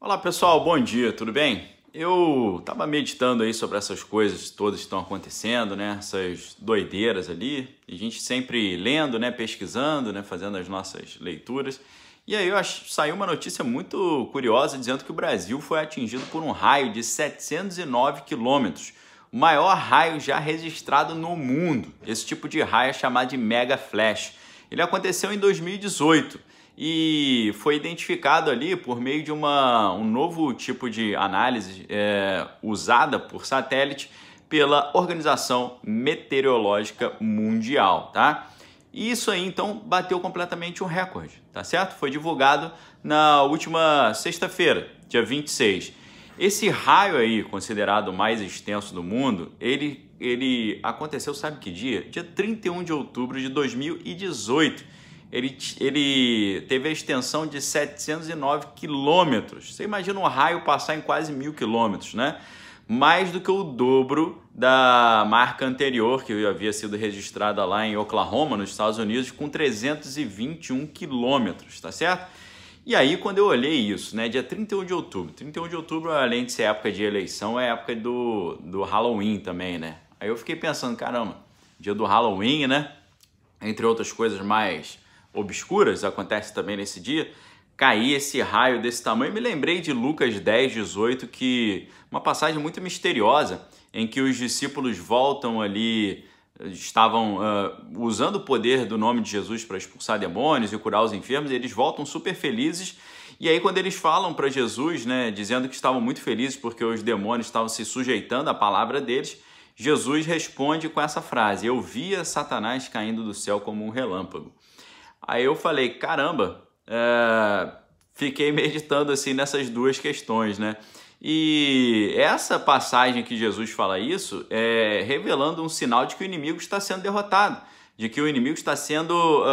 Olá pessoal, bom dia, tudo bem? Eu estava meditando aí sobre essas coisas todas que estão acontecendo, né? Essas doideiras ali, e a gente sempre lendo, né? Pesquisando, né? Fazendo as nossas leituras. E aí saiu uma notícia muito curiosa dizendo que o Brasil foi atingido por um raio de 709 quilômetros, o maior raio já registrado no mundo. Esse tipo de raio é chamado de mega flash. Ele aconteceu em 2018. E foi identificado ali por meio de um novo tipo de análise usada por satélite pela Organização Meteorológica Mundial, tá? E isso aí, então, bateu completamente um recorde, tá certo? Foi divulgado na última sexta-feira, dia 26. Esse raio aí, considerado o mais extenso do mundo, ele aconteceu, sabe que dia? Dia 31 de outubro de 2018. Ele teve a extensão de 709 quilômetros. Você imagina um raio passar em quase 1.000 quilômetros, né? Mais do que o dobro da marca anterior, que havia sido registrada lá em Oklahoma, nos Estados Unidos, com 321 quilômetros, tá certo? E aí, quando eu olhei isso, né, dia 31 de outubro. 31 de outubro, além de ser época de eleição, é época do Halloween também, né? Aí eu fiquei pensando, caramba, dia do Halloween, né? Entre outras coisas mais obscuras, acontece também nesse dia, cair esse raio desse tamanho. Me lembrei de Lucas 10, 18, que uma passagem muito misteriosa, em que os discípulos voltam ali, estavam usando o poder do nome de Jesus para expulsar demônios e curar os enfermos, e eles voltam super felizes. E aí quando eles falam para Jesus, né, dizendo que estavam muito felizes porque os demônios estavam se sujeitando à palavra deles, Jesus responde com essa frase: "Eu via Satanás caindo do céu como um relâmpago." Aí eu falei, caramba, fiquei meditando assim nessas duas questões, né? E essa passagem que Jesus fala isso é revelando um sinal de que o inimigo está sendo derrotado, de que o inimigo está sendo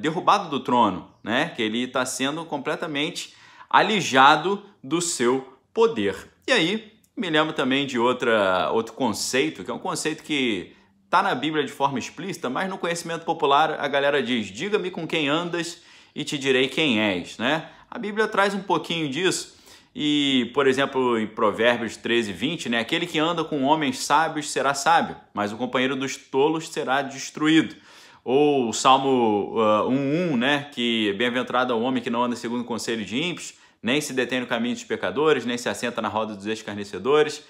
derrubado do trono, né? Que ele está sendo completamente alijado do seu poder. E aí, me lembro também de outro conceito, que é um conceito que está na Bíblia de forma explícita, mas no conhecimento popular a galera diz: diga-me com quem andas e te direi quem és, né? A Bíblia traz um pouquinho disso e, por exemplo, em Provérbios 13, 20, né? Aquele que anda com homens sábios será sábio, mas o companheiro dos tolos será destruído. Ou o Salmo 1:1, né? Que bem-aventurado é o homem que não anda segundo o conselho de ímpios, nem se detém no caminho dos pecadores, nem se assenta na roda dos escarnecedores.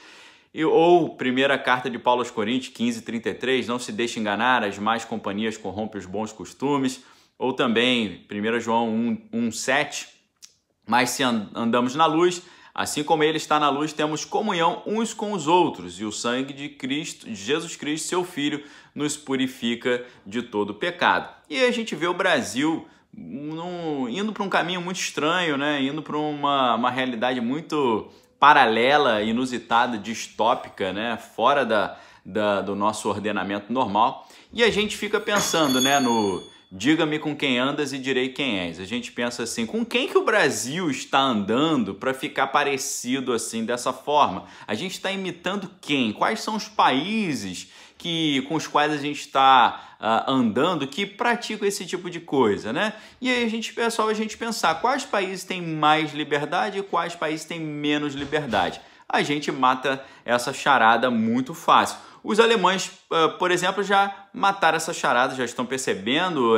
Ou primeira carta de Paulo aos Coríntios 15:33, não se deixe enganar, as más companhias corrompem os bons costumes. Ou também 1 João 1:7, mas se andamos na luz, assim como ele está na luz, temos comunhão uns com os outros, e o sangue de Cristo, de Jesus Cristo, seu Filho, nos purifica de todo pecado. E a gente vê o Brasil indo para um caminho muito estranho, né? Indo para uma realidade muito paralela, inusitada, distópica, né? Fora do nosso ordenamento normal. E a gente fica pensando, né, no diga-me com quem andas e direi quem és. A gente pensa assim, com quem que o Brasil está andando para ficar parecido assim, dessa forma? A gente está imitando quem? Quais são os países com os quais a gente está andando que praticam esse tipo de coisa, né? E aí a gente pensar quais países têm mais liberdade e quais países têm menos liberdade. A gente mata essa charada muito fácil. Os alemães, por exemplo, já mataram essa charada, já estão percebendo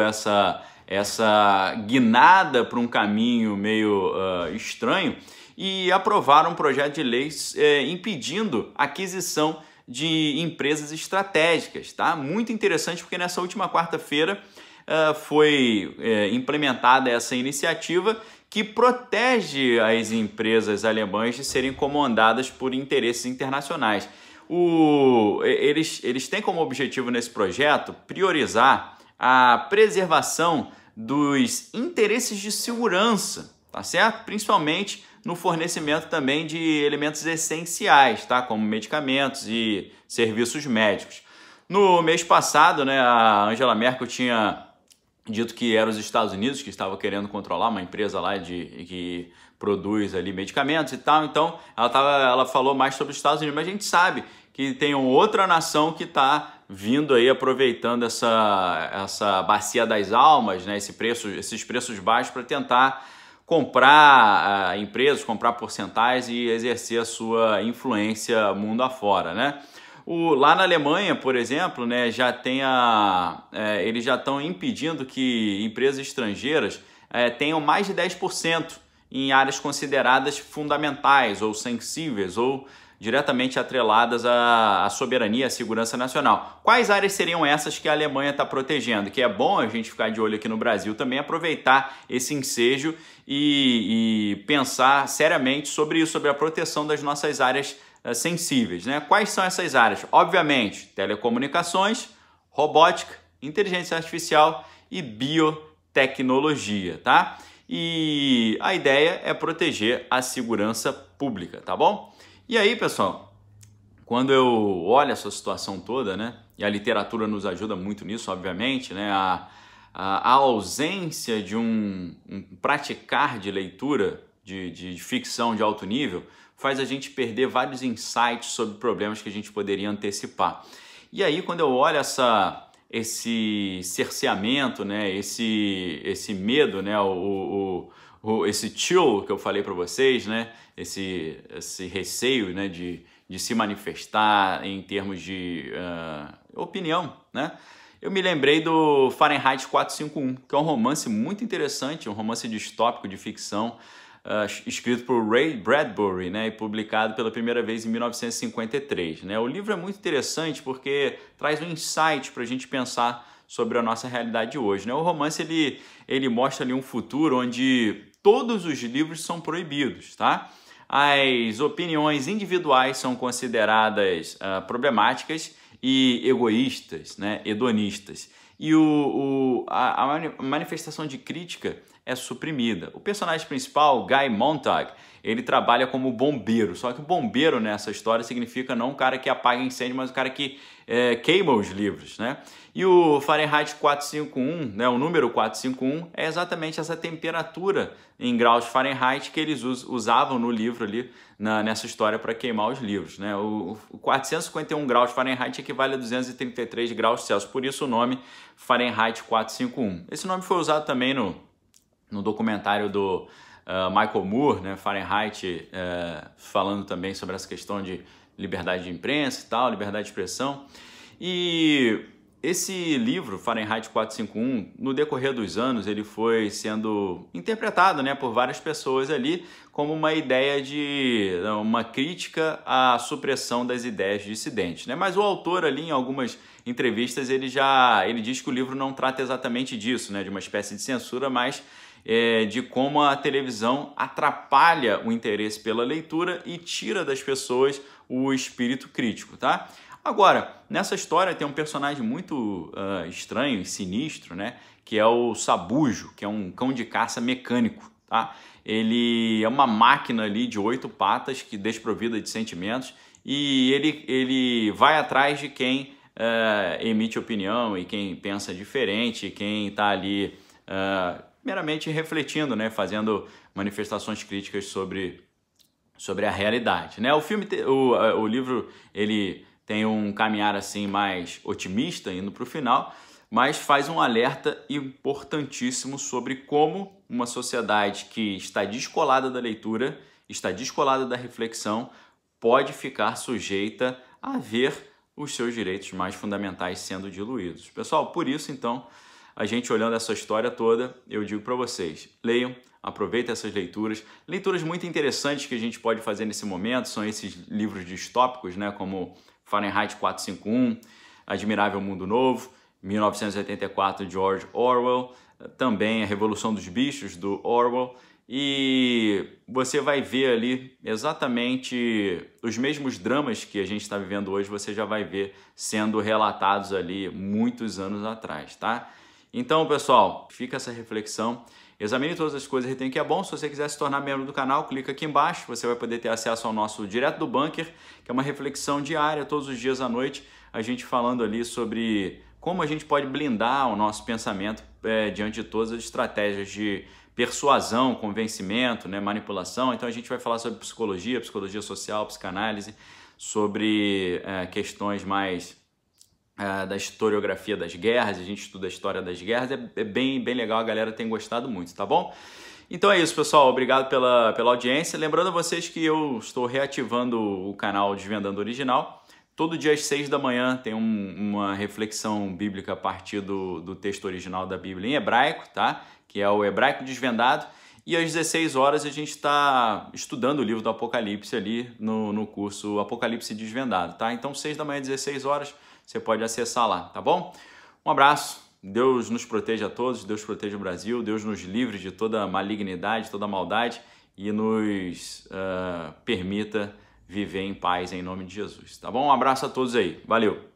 essa guinada para um caminho meio estranho e aprovaram um projeto de lei impedindo a aquisição de empresas estratégicas, tá? Muito interessante porque nessa última quarta-feira foi implementada essa iniciativa que protege as empresas alemãs de serem comandadas por interesses internacionais. Eles têm como objetivo nesse projeto priorizar a preservação dos interesses de segurança, tá certo? Principalmente no fornecimento também de elementos essenciais, tá? Como medicamentos e serviços médicos. No mês passado, né, a Angela Merkel tinha dito que era os Estados Unidos que estavam querendo controlar uma empresa lá que produz ali medicamentos e tal. Então, ela falou mais sobre os Estados Unidos, mas a gente sabe que tem outra nação que está vindo aí aproveitando essa bacia das almas, né, esses preços baixos para tentar comprar empresas, comprar porcentais e exercer a sua influência mundo afora, né? Lá na Alemanha, por exemplo, né, eles já estão impedindo que empresas estrangeiras tenham mais de 10% em áreas consideradas fundamentais ou sensíveis ou diretamente atreladas à soberania, à segurança nacional. Quais áreas seriam essas que a Alemanha está protegendo? Que é bom a gente ficar de olho aqui no Brasil também, aproveitar esse ensejo e pensar seriamente sobre isso, sobre a proteção das nossas áreas sensíveis, né? Quais são essas áreas? Obviamente, telecomunicações, robótica, inteligência artificial e biotecnologia, tá? E a ideia é proteger a segurança pública, tá bom? E aí, pessoal, quando eu olho essa situação toda, né? E a literatura nos ajuda muito nisso, obviamente, né? A ausência de um praticar de leitura de ficção de alto nível faz a gente perder vários insights sobre problemas que a gente poderia antecipar. E aí, quando eu olho esse cerceamento, né, esse medo, né, esse chill que eu falei para vocês, né, esse receio, né, de se manifestar em termos de opinião, né, eu me lembrei do Fahrenheit 451, que é um romance muito interessante, um romance distópico de ficção, escrito por Ray Bradbury, né, e publicado pela primeira vez em 1953. Né? O livro é muito interessante porque traz um insight para a gente pensar sobre a nossa realidade de hoje. Né? O romance ele mostra ali um futuro onde todos os livros são proibidos, tá? As opiniões individuais são consideradas problemáticas e egoístas, né, hedonistas. E a manifestação de crítica é suprimida. O personagem principal, Guy Montag, ele trabalha como bombeiro, só que o bombeiro nessa história significa não um cara que apaga incêndio, mas um cara que queima os livros, né? E o Fahrenheit 451, né, o número 451, é exatamente essa temperatura em graus Fahrenheit que eles usavam no livro ali, nessa história para queimar os livros, né? O 451 graus Fahrenheit equivale a 233 graus Celsius, por isso o nome Fahrenheit 451. Esse nome foi usado também no documentário do Michael Moore, né, Fahrenheit, falando também sobre essa questão de liberdade de imprensa e tal, liberdade de expressão. E esse livro, Fahrenheit 451, no decorrer dos anos, ele foi sendo interpretado, né, por várias pessoas ali como uma ideia de uma crítica à supressão das ideias dissidentes, né? Mas o autor ali, em algumas entrevistas, ele diz que o livro não trata exatamente disso, né, de uma espécie de censura, mas de como a televisão atrapalha o interesse pela leitura e tira das pessoas o espírito crítico, tá? Agora, nessa história tem um personagem muito estranho e sinistro, né? Que é o Sabujo, que é um cão de caça mecânico, tá? Ele é uma máquina ali de 8 patas, que desprovida de sentimentos, e ele vai atrás de quem emite opinião e quem pensa diferente, quem está ali meramente refletindo, né? Fazendo manifestações críticas sobre a realidade, né? O livro, ele tem um caminhar assim mais otimista indo para o final, mas faz um alerta importantíssimo sobre como uma sociedade que está descolada da leitura, está descolada da reflexão, pode ficar sujeita a ver os seus direitos mais fundamentais sendo diluídos. Pessoal, por isso, então, a gente olhando essa história toda, eu digo para vocês, leiam, aproveitem essas leituras. Leituras muito interessantes que a gente pode fazer nesse momento são esses livros distópicos, né, como Fahrenheit 451, Admirável Mundo Novo, 1984, George Orwell, também A Revolução dos Bichos, do Orwell, e você vai ver ali exatamente os mesmos dramas que a gente está vivendo hoje, você já vai ver sendo relatados ali muitos anos atrás, tá? Então, pessoal, fica essa reflexão. Examine todas as coisas e retém que é bom. Se você quiser se tornar membro do canal, clica aqui embaixo. Você vai poder ter acesso ao nosso Direto do Bunker, que é uma reflexão diária, todos os dias à noite, a gente falando ali sobre como a gente pode blindar o nosso pensamento diante de todas as estratégias de persuasão, convencimento, né, manipulação. Então a gente vai falar sobre psicologia social, psicanálise, sobre questões mais da historiografia das guerras. A gente estuda a história das guerras, é bem legal, a galera tem gostado muito, tá bom? Então é isso, pessoal. Obrigado pela audiência. Lembrando a vocês que eu estou reativando o canal Desvendando Original. Todo dia às 6 da manhã tem uma reflexão bíblica a partir do texto original da Bíblia em hebraico, tá? Que é o Hebraico Desvendado. E às 16 horas a gente está estudando o livro do Apocalipse ali no curso Apocalipse Desvendado, tá? Então 6 da manhã, 16 horas, você pode acessar lá, tá bom? Um abraço. Deus nos proteja a todos, Deus proteja o Brasil, Deus nos livre de toda malignidade, toda maldade e nos permita viver em paz em nome de Jesus, tá bom? Um abraço a todos aí, valeu!